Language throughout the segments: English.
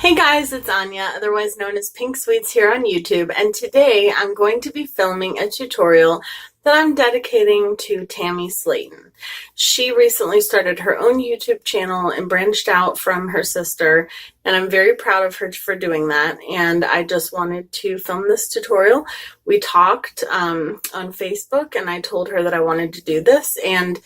Hey guys, it's Anya, otherwise known as Pink Sweets here on YouTube, and today I'm going to be filming a tutorial that I'm dedicating to Tammy Slayton. She recently started her own YouTube channel and branched out from her sister, and I'm very proud of her for doing that, and I just wanted to film this tutorial. We talked on Facebook, and I told her that I wanted to do this, and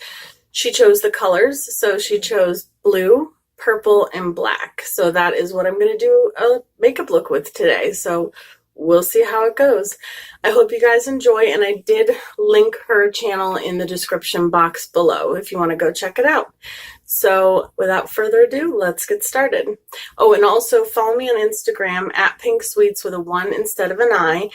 she chose the colors, so she chose blue, purple, and black. So that is what I'm going to do a makeup look with today. So we'll see how it goes. I hope you guys enjoy, and I did link her channel in the description box below if you want to go check it out. So without further ado, let's get started. Oh, and also follow me on Instagram at Pink Sweets with a 1 instead of an I.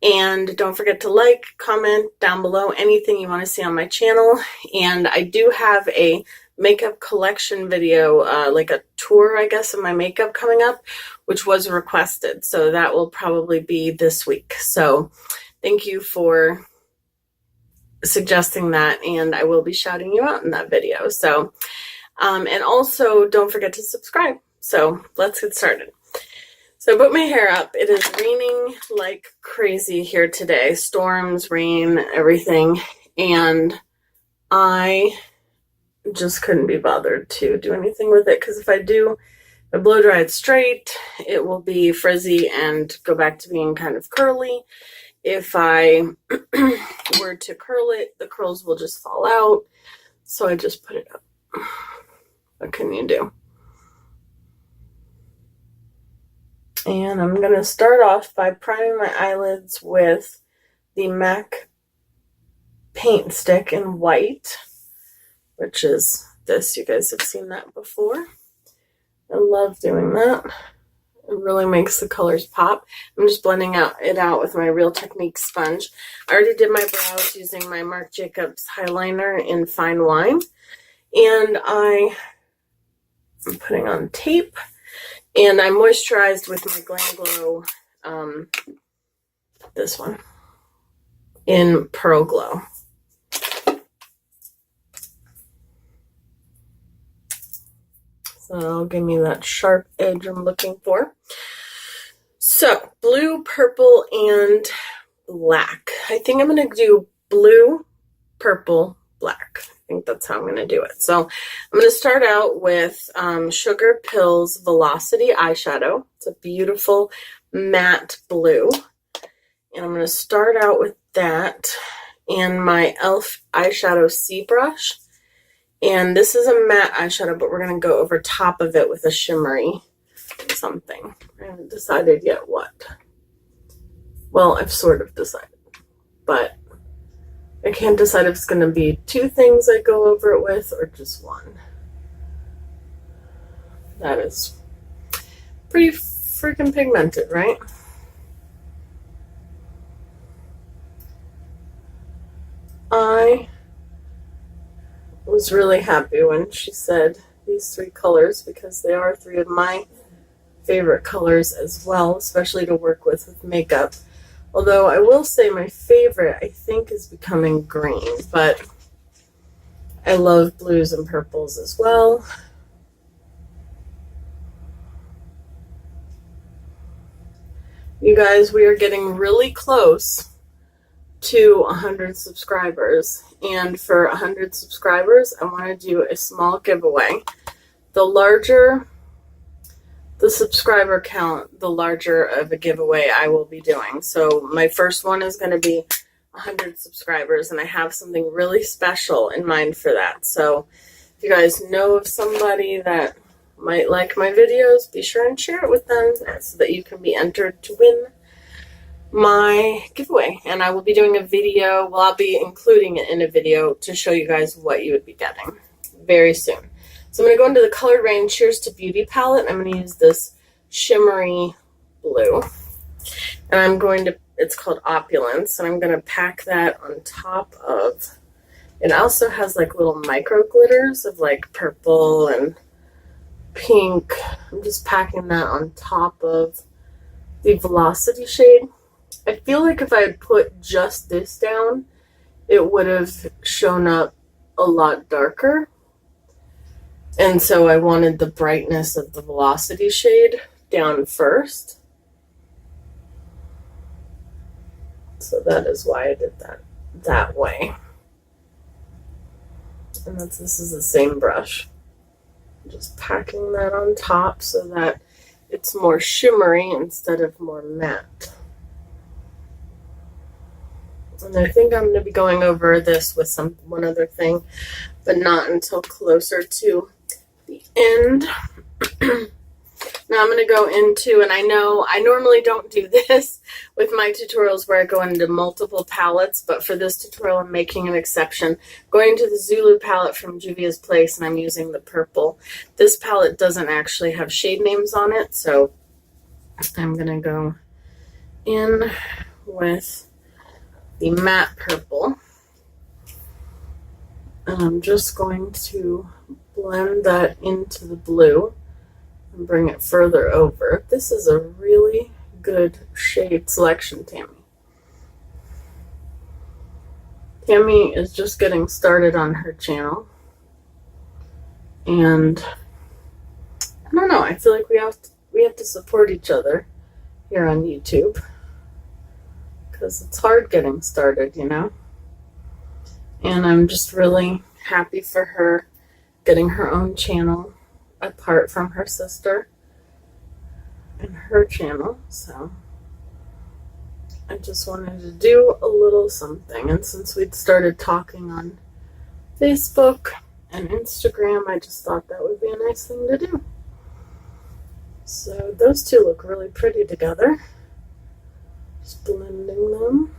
And don't forget to like, comment down below anything you want to see on my channel. And I do have a makeup collection video, like a tour, I guess, of my makeup coming up, which was requested. So that will probably be this week. So thank you for suggesting that, and I will be shouting you out in that video. So, and also don't forget to subscribe. So let's get started. So I put my hair up. It is raining like crazy here today. Storms, rain, everything. And I just couldn't be bothered to do anything with it, because if I blow dry it straight, it will be frizzy and go back to being kind of curly. If I were to curl it, the curls will just fall out. So I just put it up. What can you do? And I'm going to start off by priming my eyelids with the MAC paint stick in white, which is this. You guys have seen that before. I love doing that. It really makes the colors pop. I'm just blending it out with my Real Technique sponge. I already did my brows using my Marc Jacobs highliner in Fine Wine. And I'm putting on tape. And I moisturized with my Glam Glow, this one, in Pearl Glow. So that'll give me that sharp edge I'm looking for. So, blue, purple, and black. I think I'm going to do blue, purple, black. I think that's how I'm going to do it. So I'm going to start out with Sugar Pills Velocity eyeshadow. It's a beautiful matte blue. And I'm going to start out with that and my e.l.f. eyeshadow C brush. And this is a matte eyeshadow, but we're going to go over top of it with a shimmery something. I haven't decided yet what. Well, I've sort of decided, but I can't decide if it's going to be 2 things I go over it with or just one. That is pretty freaking pigmented, right? I was really happy when she said these 3 colors, because they are 3 of my favorite colors as well, especially to work with makeup. Although I will say my favorite, I think, is becoming green, but I love blues and purples as well. You guys, we are getting really close to 100 subscribers, and for 100 subscribers, I want to do a small giveaway. The larger the subscriber count, the larger of a giveaway I will be doing. So my first one is going to be 100 subscribers, and I have something really special in mind for that. So if you guys know of somebody that might like my videos, be sure and share it with them so that you can be entered to win my giveaway. And I will be doing a video, well, I'll be including it in a video to show you guys what you would be getting very soon. So I'm going to go into the Colored Rain Cheers to Beauty palette. I'm going to use this shimmery blue. And I'm going to, it's called Opulence, and I'm going to pack that on top of, it also has like little micro glitters of like purple and pink. I'm just packing that on top of the Velocity shade. I feel like if I had put just this down, it would have shown up a lot darker. And so I wanted the brightness of the Velocity shade down first. So that is why I did that way. And this is the same brush. Just packing that on top so that it's more shimmery instead of more matte. And I think I'm going to be going over this with one other thing, but not until closer to the end. Now I'm going to go into, and I know I normally don't do this with my tutorials where I go into multiple palettes, but for this tutorial I'm making an exception. Going to the Zulu palette from Juvia's Place, and I'm using the purple. This palette doesn't actually have shade names on it, so I'm going to go in with the matte purple. And I'm just going to blend that into the blue and bring it further over. This is a really good shade selection, Tammy. Tammy is just getting started on her channel. And I don't know, I feel like we have to support each other here on YouTube. Because it's hard getting started, you know? And I'm just really happy for her getting her own channel apart from her sister and her channel. So I just wanted to do a little something. And since we'd started talking on Facebook and Instagram, I just thought that would be a nice thing to do. So those two look really pretty together. Just blending them.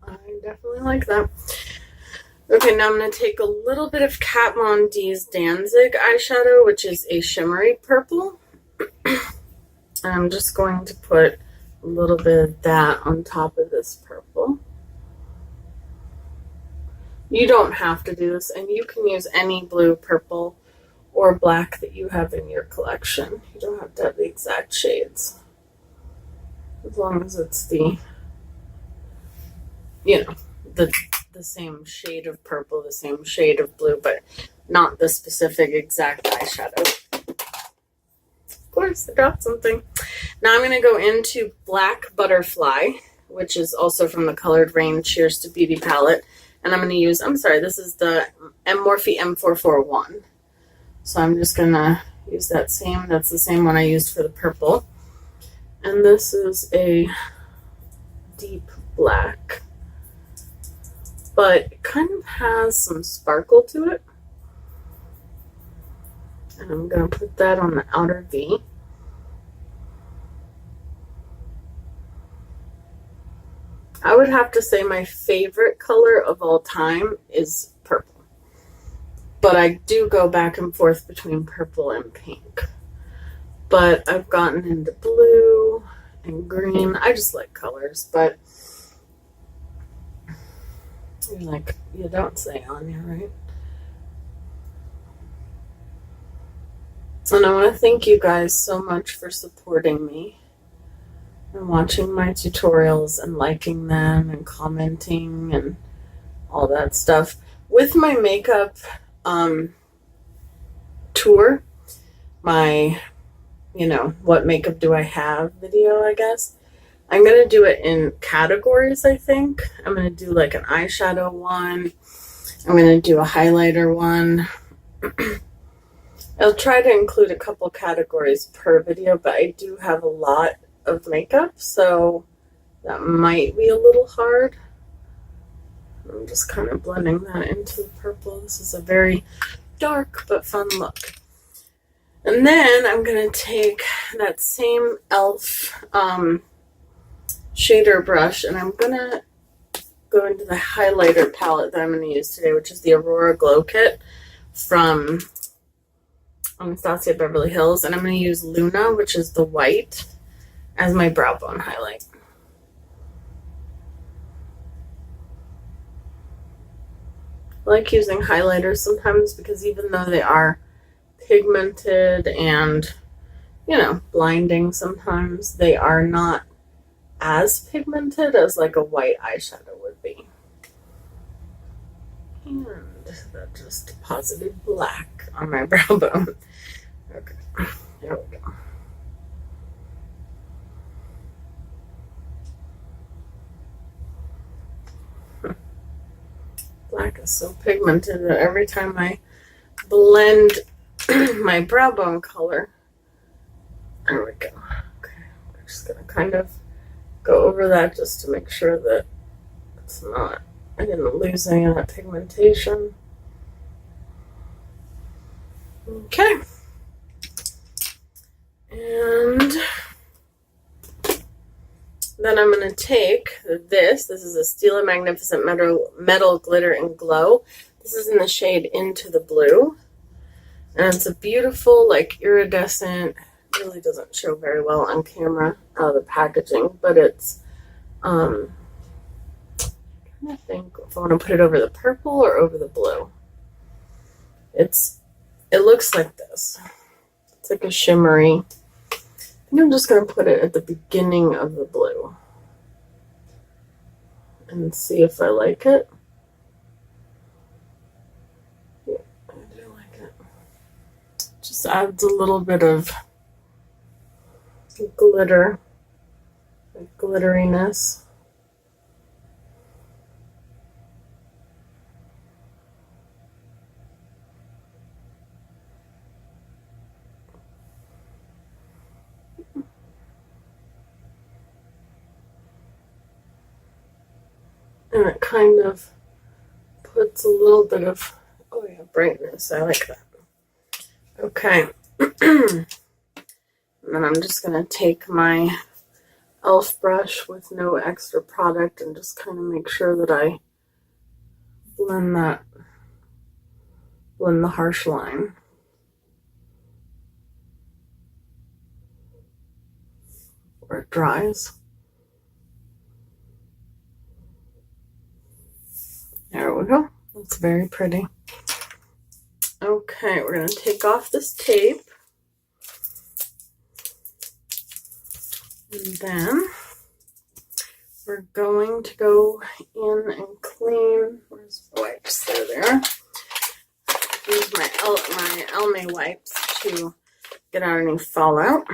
I definitely like that. Okay, now I'm going to take a little bit of Kat Von D's Danzig eyeshadow, which is a shimmery purple. And I'm just going to put a little bit of that on top of this purple. You don't have to do this, and you can use any blue, purple, or black that you have in your collection. You don't have to have the exact shades. As long as it's the, you know, the same shade of purple, the same shade of blue, but not the specific exact eyeshadow. Of course, I got something. Now I'm going to go into Black Butterfly, which is also from the Colored Rain Cheers to Beauty palette. And I'm going to use, this is the Morphe M441. So I'm just going to use that's the same one I used for the purple. And this is a deep black, but it kind of has some sparkle to it. And I'm going to put that on the outer V. I would have to say my favorite color of all time is purple. But I do go back and forth between purple and pink. But I've gotten into blue and green. I just like colors, but you're like, you don't say on here, right? And I want to thank you guys so much for supporting me and watching my tutorials and liking them and commenting and all that stuff. With my makeup tour, my, what makeup do I have video, I guess. I'm going to do it in categories, I think. I'm going to do like an eyeshadow one. I'm going to do a highlighter one. I'll try to include a couple categories per video, but I do have a lot of makeup, so that might be a little hard. I'm just kind of blending that into the purple. This is a very dark but fun look. And then I'm going to take that same e.l.f. Shader brush, and I'm going to go into the highlighter palette that I'm going to use today, which is the Aurora Glow Kit from Anastasia Beverly Hills. And I'm going to use Luna, which is the white, as my brow bone highlight. I like using highlighters sometimes because even though they are pigmented and, blinding sometimes, they are not as pigmented as like a white eyeshadow would be. And that just deposited black on my brow bone. Okay, there we go. Black is so pigmented that every time I blend my brow bone color, there we go. Okay, I'm just gonna kind of go over that just to make sure that it's not, I didn't lose any of that pigmentation. Okay. And then I'm going to take this. This is a Stila Magnificent Metal Glitter and Glow. This is in the shade Into the Blue. And it's a beautiful, like, iridescent, really doesn't show very well on camera, the packaging, but it's, I'm trying to think if I want to put it over the purple or over the blue. It looks like this. It's like a shimmery. I think I'm just going to put it at the beginning of the blue and see if I like it. Yeah, I do like it. Just adds a little bit of glitter, like glitteriness. And it kind of puts a little bit of, oh yeah, brightness. I like that. Okay. And then I'm just going to take my e.l.f. brush with no extra product and just kind of make sure that I blend the harsh line. Where it dries. There we go. That's very pretty. Okay, we're going to take off this tape. And then we're going to go in and clean. Where's the wipes? There they are. Use my Elme wipes to get out any fallout.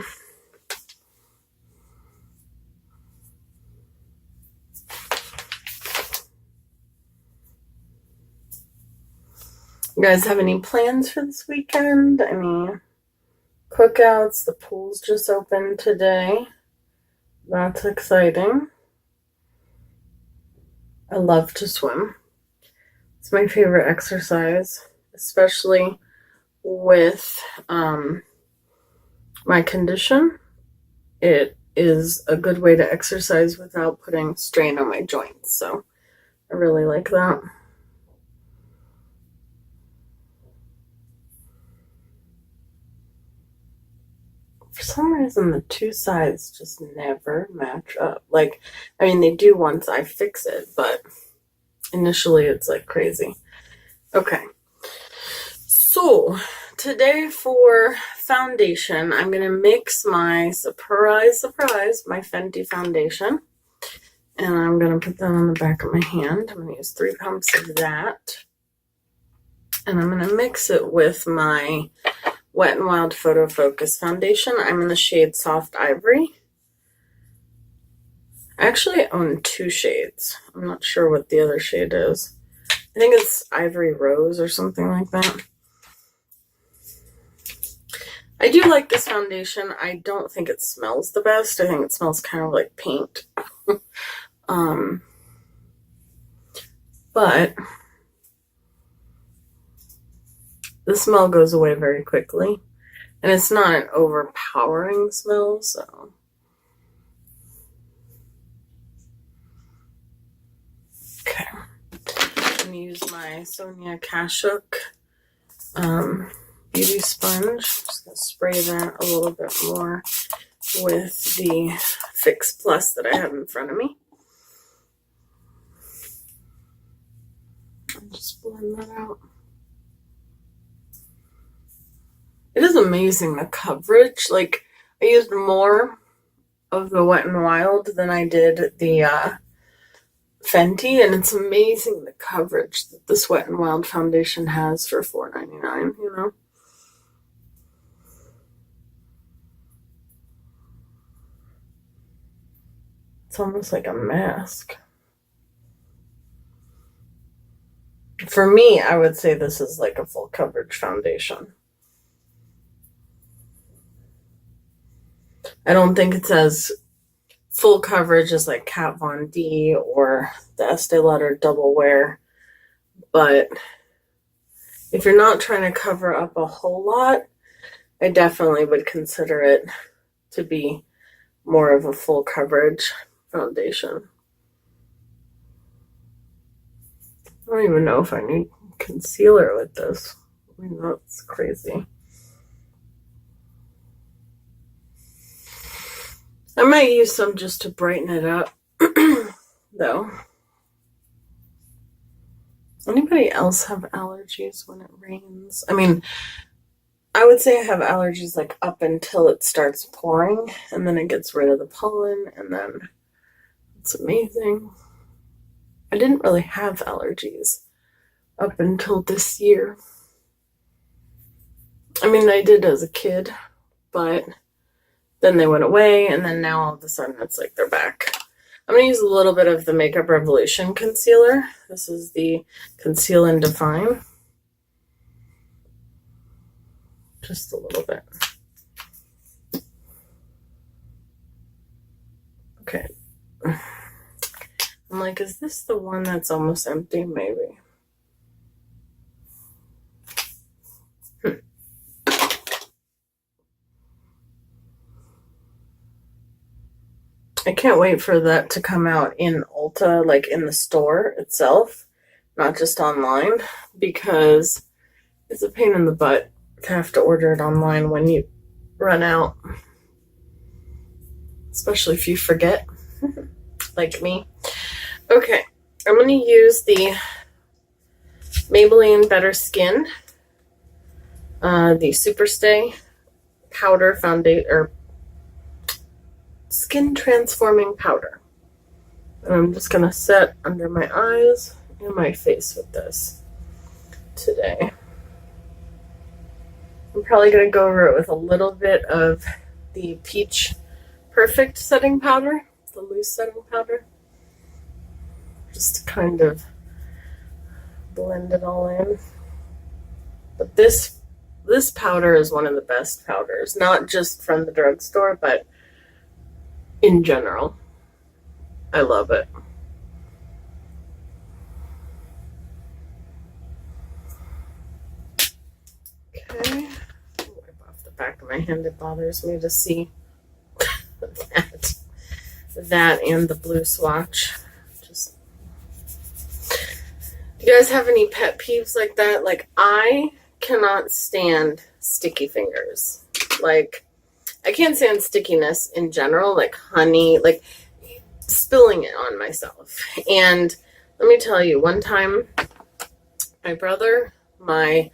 You guys have any plans for this weekend? Any cookouts? The pool's just opened today. That's exciting. I love to swim. It's my favorite exercise, especially with my condition. It is a good way to exercise without putting strain on my joints, so I really like that. For some reason, the two sides just never match up. Like, I mean, they do once I fix it, but initially it's like crazy. Okay. So, today for foundation, I'm going to mix my surprise, my Fenty foundation. And I'm going to put that on the back of my hand. I'm going to use 3 pumps of that. And I'm going to mix it with my Wet n Wild Photo Focus foundation. I'm in the shade Soft Ivory. I actually own 2 shades. I'm not sure what the other shade is. I think it's Ivory Rose or something like that. I do like this foundation. I don't think it smells the best. I think it smells kind of like paint. But the smell goes away very quickly. And it's not an overpowering smell, so. Okay. I'm going to use my Sonia Kashuk beauty sponge. I'm just going to spray that a little bit more with the Fix Plus that I have in front of me. And just blend that out. It is amazing, the coverage. Like, I used more of the Wet n Wild than I did the Fenty, and it's amazing the coverage that this Wet n Wild foundation has for $4.99, you know? It's almost like a mask. For me, I would say this is like a full coverage foundation. I don't think it's as full coverage as like Kat Von D or the Estee Lauder Double Wear, but if you're not trying to cover up a whole lot, I definitely would consider it to be more of a full coverage foundation. I don't even know if I need concealer with this. I mean, that's crazy. I might use some just to brighten it up, though. Anybody else have allergies when it rains? I mean, I would say I have allergies like up until it starts pouring, and then it gets rid of the pollen, and then it's amazing. I didn't really have allergies up until this year. I mean, I did as a kid, but then they went away, and then now all of a sudden it's like they're back. I'm going to use a little bit of the Makeup Revolution concealer. This is the Conceal and Define. Just a little bit. Okay. I'm like, is this the one that's almost empty? Maybe. I can't wait for that to come out in Ulta, like in the store itself, not just online, because it's a pain in the butt to have to order it online when you run out. Especially if you forget, like me. Okay, I'm going to use the Maybelline Better Skin, the Superstay Powder Foundation, or Skin Transforming Powder. And I'm just going to set under my eyes and my face with this today. I'm probably going to go over it with a little bit of the Peach Perfect setting powder, the loose setting powder, just to kind of blend it all in. But this powder is one of the best powders, not just from the drugstore, but in general. I love it. Okay, wipe off the back of my hand. It bothers me to see that and the blue swatch. Just, do you guys have any pet peeves like that? Like, I cannot stand sticky fingers. Like, I can't stand stickiness in general, like honey, like spilling it on myself. And let me tell you, one time, my brother, my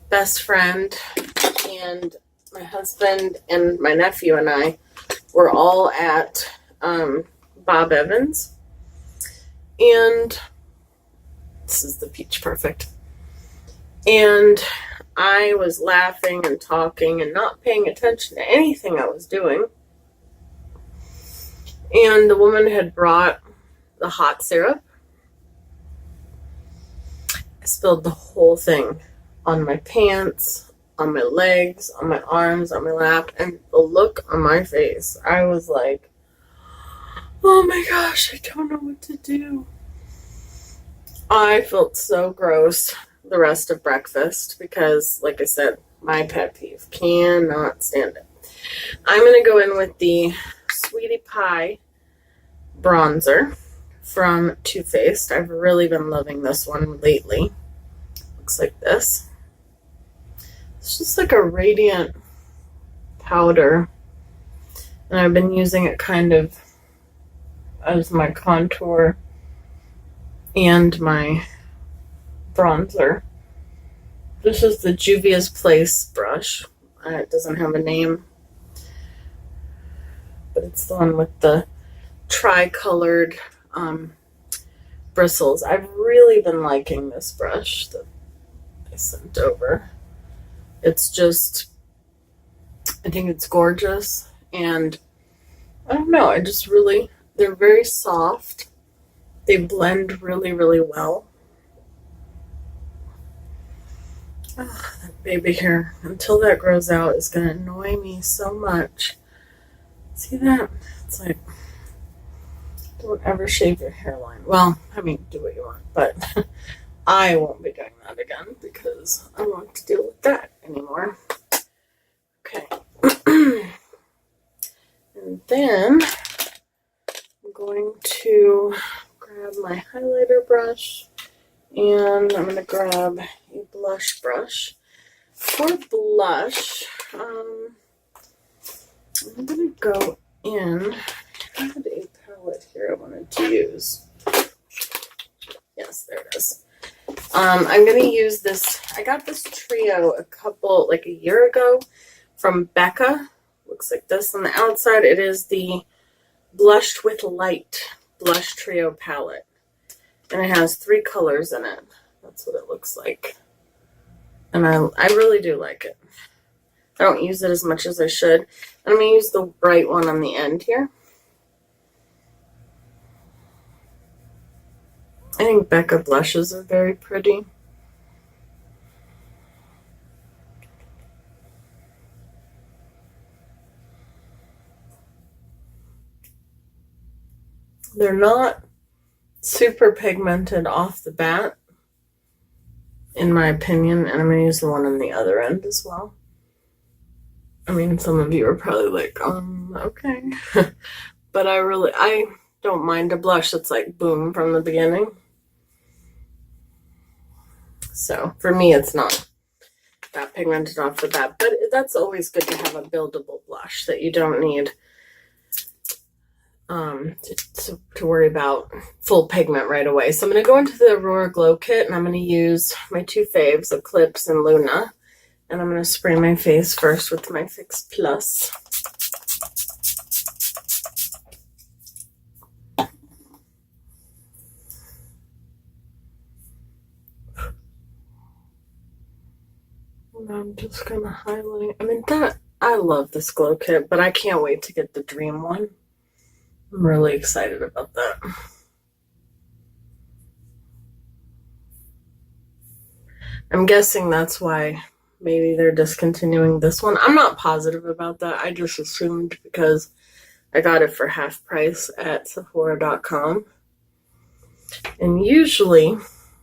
best friend, and my husband, and my nephew and I were all at Bob Evans. And this is the Peach Perfect. And I was laughing and talking and not paying attention to anything I was doing. And the woman had brought the hot syrup. I spilled the whole thing on my pants, on my legs, on my arms, on my lap, and the look on my face, I was like, oh my gosh, I don't know what to do. I felt so gross the rest of breakfast because, like I said, my pet peeve, cannot stand it. I'm going to go in with the Sweetie Pie bronzer from Too Faced. I've really been loving this one lately. Looks like this. It's just like a radiant powder, and I've been using it kind of as my contour and my bronzer. This is the Juvia's Place brush. It doesn't have a name, but it's the one with the tri-colored bristles. I've really been liking this brush that I sent over. It's just, I think it's gorgeous, and I don't know, I just really, they're very soft. They blend really, really well. Oh, that baby hair, until that grows out, is going to annoy me so much. See that? It's like, don't ever shave your hairline. Well, I mean, do what you want, but I won't be doing that again because I don't want to deal with that anymore. Okay. And then I'm going to grab my highlighter brush, and I'm going to grab a blush brush. For blush, I'm going to go in. I had a palette here I wanted to use. Yes, there it is. I'm going to use this. I got this trio like a year ago from Becca. Looks like this on the outside. It is the Blushed with Light Blush Trio palette. And it has 3 colors in it. That's what it looks like. And I really do like it. I don't use it as much as I should. I'm going to use the bright one on the end here. I think Becca blushes are very pretty. They're not super pigmented off the bat, in my opinion, and I'm going to use the one on the other end as well. I mean, some of you are probably like, okay. But I don't mind a blush that's like boom from the beginning. So for me, it's not that pigmented off the bat, but that's always good to have a buildable blush that you don't need to worry about full pigment right away. So I'm going to go into the Aurora Glow Kit, and I'm going to use my 2 faves, Eclipse and Luna. And I'm going to spray my face first with my Fix Plus. And I'm just going to highlight. I mean, I love this glow kit, but I can't wait to get the Dream one. I'm really excited about that. I'm guessing that's why maybe they're discontinuing this one. I'm not positive about that. I just assumed because I got it for half price at Sephora.com. And usually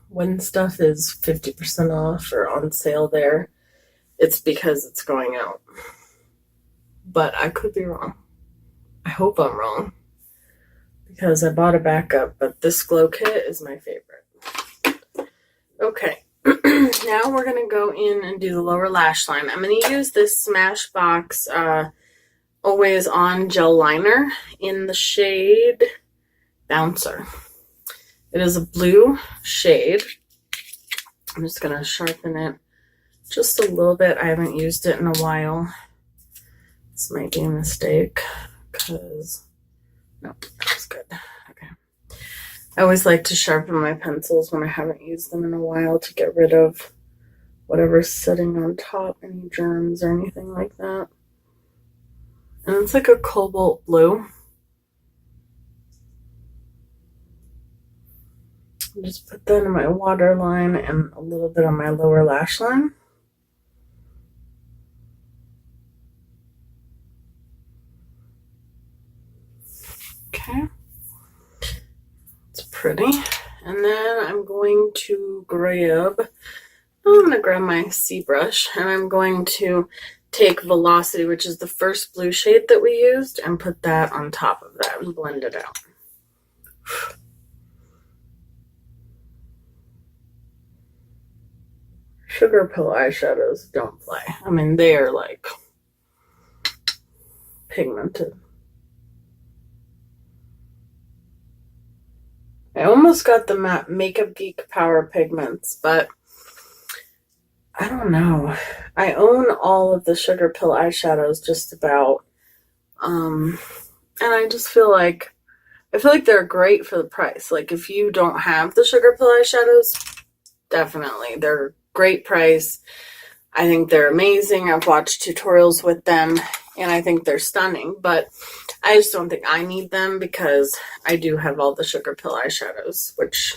when stuff is 50% off or on sale there, it's because it's going out. But I could be wrong. I hope I'm wrong, because I bought a backup, but this glow kit is my favorite. Okay, now we're going to go in and do the lower lash line. I'm going to use this Smashbox Always On Gel Liner in the shade Bouncer. It is a blue shade. I'm just going to sharpen it just a little bit. I haven't used it in a while. This might be a mistake because, nope, that was good. Okay. I always like to sharpen my pencils when I haven't used them in a while to get rid of whatever's sitting on top, any germs or anything like that. And it's like a cobalt blue. Just put that in my waterline and a little bit on my lower lash line. Okay. It's pretty. And then I'm going to grab my C brush, and I'm going to take Velocity, which is the first blue shade that we used, and put that on top of that and blend it out. Sugar Pill eyeshadows don't play. I mean, they are like pigmented. I almost got the Makeup Geek Power Pigments, but I don't know. I own all of the Sugar Pill eyeshadows just about. And I just feel like I feel like they're great for the price. Like if you don't have the Sugar Pill eyeshadows, definitely. They're great price. I think they're amazing. I've watched tutorials with them and I think they're stunning, but I just don't think I need them because I do have all the Sugar Pill eyeshadows, which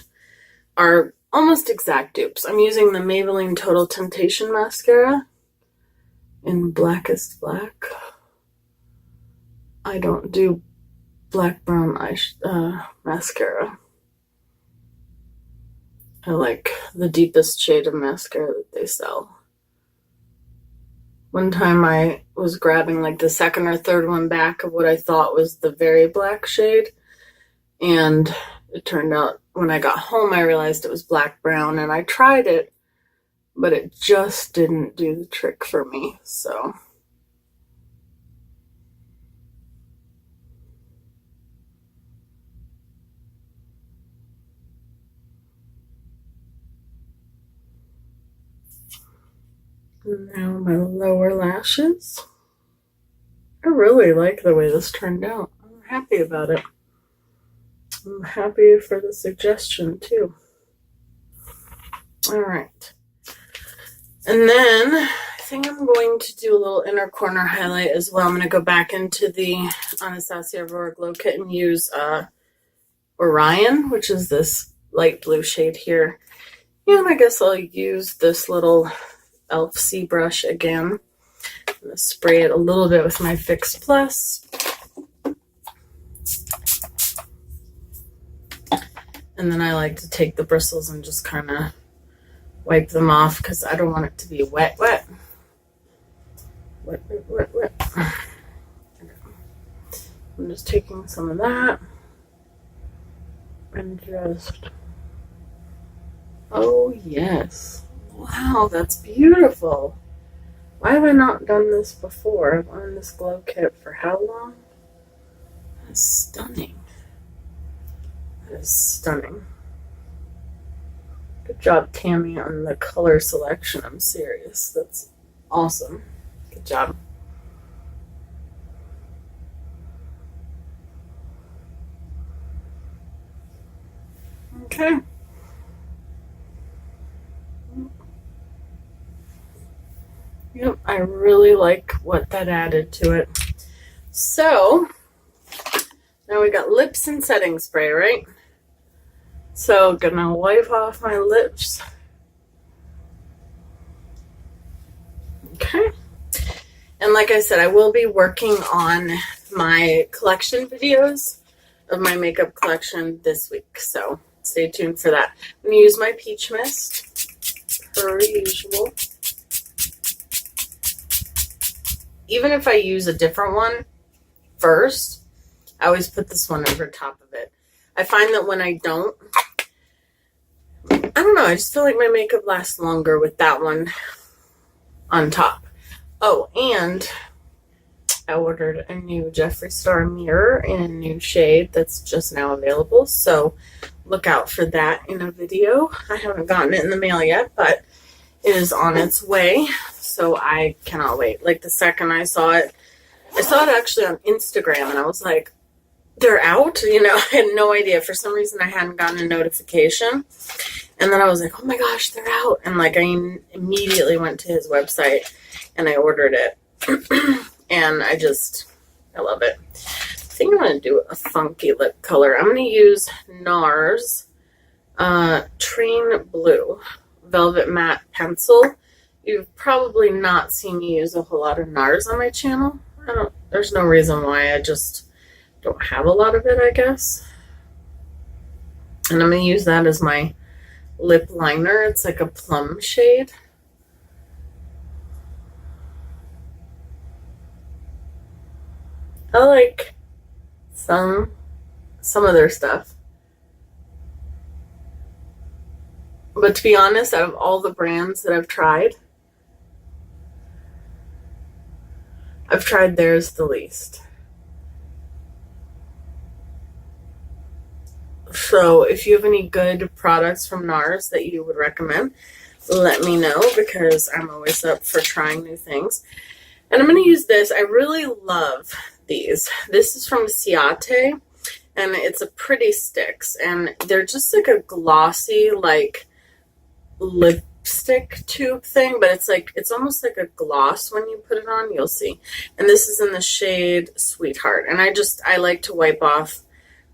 are almost exact dupes. I'm using the Maybelline Total Temptation mascara in Blackest Black. I don't do black brown mascara. I like the deepest shade of mascara that they sell. One time I was grabbing like the second or third one back of what I thought was the very black shade, and it turned out when I got home I realized it was black brown, and I tried it, but it just didn't do the trick for me. So now my lower lashes. I really like the way this turned out. I'm happy about it. I'm happy for the suggestion too. All right. And then I think I'm going to do a little inner corner highlight as well. I'm going to go back into the Anastasia Aurora Glow Kit and use Orion, which is this light blue shade here. And I guess I'll use this little e.l.f. C brush again. I'm going to spray it a little bit with my Fix Plus. And then I like to take the bristles and just kind of wipe them off because I don't want it to be wet. I'm just taking some of that and just, oh yes. Wow, that's beautiful. Why have I not done this before? I've owned this glow kit for how long? That's stunning. That is stunning. Good job, Tammy, on the color selection. I'm serious. That's awesome. Good job. Okay. Yep, I really like what that added to it. So, now we got lips and setting spray, right? So, gonna wipe off my lips. Okay. And like I said, I will be working on my collection videos of my makeup collection this week. So, stay tuned for that. I'm gonna use my peach mist, per usual. Even if I use a different one first, I always put this one over top of it. I find that when I don't know, I just feel like my makeup lasts longer with that one on top. Oh, and I ordered a new Jeffree Star mirror in a new shade that's just now available, so look out for that in a video. I haven't gotten it in the mail yet, but it is on its way, so I cannot wait. Like the second I saw it actually on Instagram, and I was like, they're out? You know, I had no idea. For some reason, I hadn't gotten a notification. And then I was like, oh my gosh, they're out. And like, I immediately went to his website and I ordered it. And I love it. I think I'm going to do a funky lip color. I'm going to use NARS Train Blue Velvet Matte Pencil. You've probably not seen me use a whole lot of NARS on my channel. There's no reason why. I just don't have a lot of it, I guess. And I'm going to use that as my lip liner. It's like a plum shade. I like some of their stuff. But to be honest, out of all the brands that I've tried theirs the least. So if you have any good products from NARS that you would recommend, let me know, because I'm always up for trying new things. And I'm going to use this. I really love these. This is from Ciate, and it's a Pretty Sticks, and they're just like a glossy, like, lipstick tube thing, but it's almost like a gloss when you put it on. You'll see. And this is in the shade Sweetheart, and I like to wipe off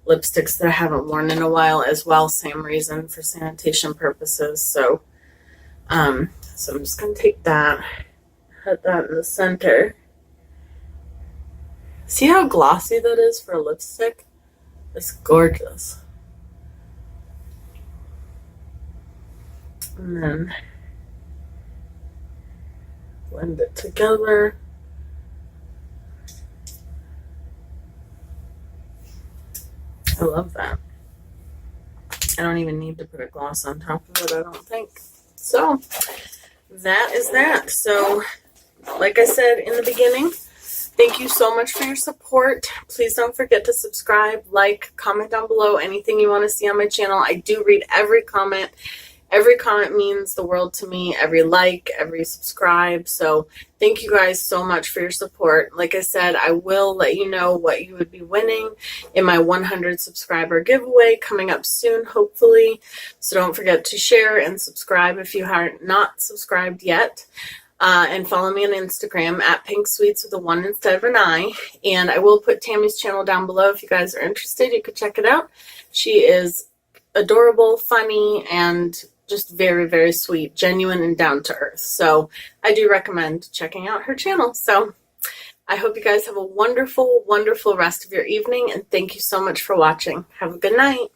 lipsticks that I haven't worn in a while as well. Same reason, for sanitation purposes. So I'm just gonna take that, put that in the center. See how glossy that is for a lipstick? It's gorgeous. And then blend it together. I love that. I don't even need to put a gloss on top of it, I don't think. So that is that. So like I said in the beginning, thank you so much for your support. Please don't forget to subscribe, like, comment down below anything you want to see on my channel. I do read every comment. Every comment means the world to me. Every like, every subscribe. So thank you guys so much for your support. Like I said, I will let you know what you would be winning in my 100 subscriber giveaway coming up soon, hopefully. So don't forget to share and subscribe if you are not subscribed yet. And follow me on Instagram at Pink Sweets with a 1 instead of an I. And I will put Tammy's channel down below. If you guys are interested, you could check it out. She is adorable, funny, and just very, very sweet, genuine, and down to earth. So I do recommend checking out her channel. So I hope you guys have a wonderful, wonderful rest of your evening. And thank you so much for watching. Have a good night.